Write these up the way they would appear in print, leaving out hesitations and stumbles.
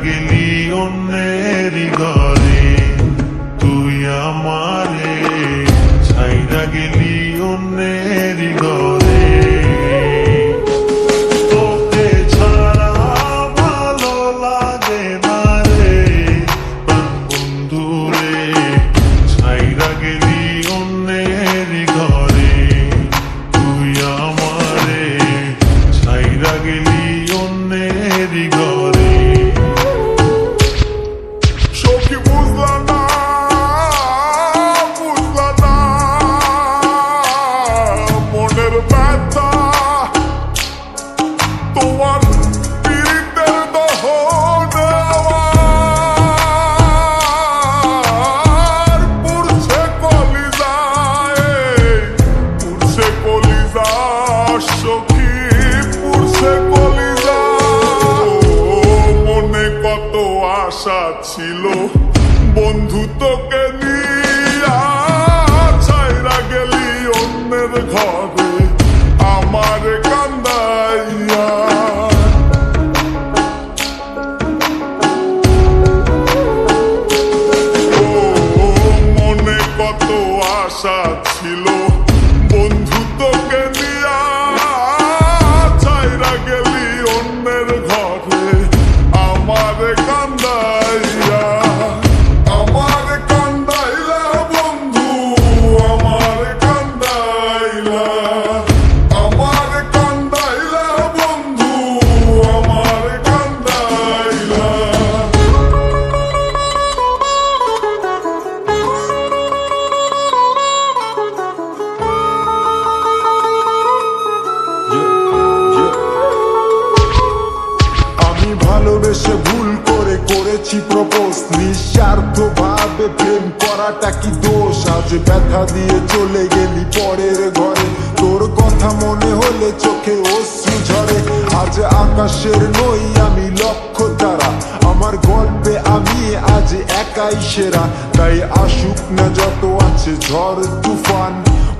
গেলি অন্যেরই ঘরে, তুই আমারে ছাইরা গেলি অন্যেরই ঘরে। তোকে ছাড়া ভালো লাগে না রে বন্ধু রে, ছাইরা গেলি অন্যেরই ঘরে, তুই আমারে ছাইরা গেলি অন্যেরই ঘরে। সখী বুঝলা না, বুঝলা না মনের ব্যথা, তোমার পীড়িতের দহনে আমার পুরছে কলিজায়, পুরছে কলিজা সখী, পুরছে কলিজা। মনে কত আশা ছিল বন্ধু তোকে নিয়া, ছাইরা গেলি অন্যের ঘরে আমার কান্দাইয়া। ও মনে কত আশা ছিল বন্ধু তোকে নিয়া, ছাইরা গেলি অন্যের ঘরে আমার কান্দাইয়া। আমার কান্দাইলা বন্ধু, আমার কান্দাইলা, আমার কান্দাইলা বন্ধু, আমার কান্দাইলা। আমি ভালোবেসে ভুল করে করেছি প্রপোজ, নিঃস্বার্থ ভাবে প্রেম করাটা কি দোষ? আজ ব্যথা দিয়ে চলে গেলি পরের ঘরে, তোর কথা মনে হলে চোখে অশ্রু ঝরে। আজ আকাশের নই আমি লক্ষ্য তারা, আমার গল্পে আমি আজ একাই সেরা। তাই আসুক না যত আছে ঝড় তুফান,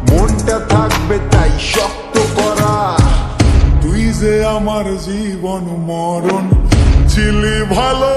মনটা থাকবে তাই শক্ত করা। তুই যে আমার জীবন মরণ ছিলি ভালো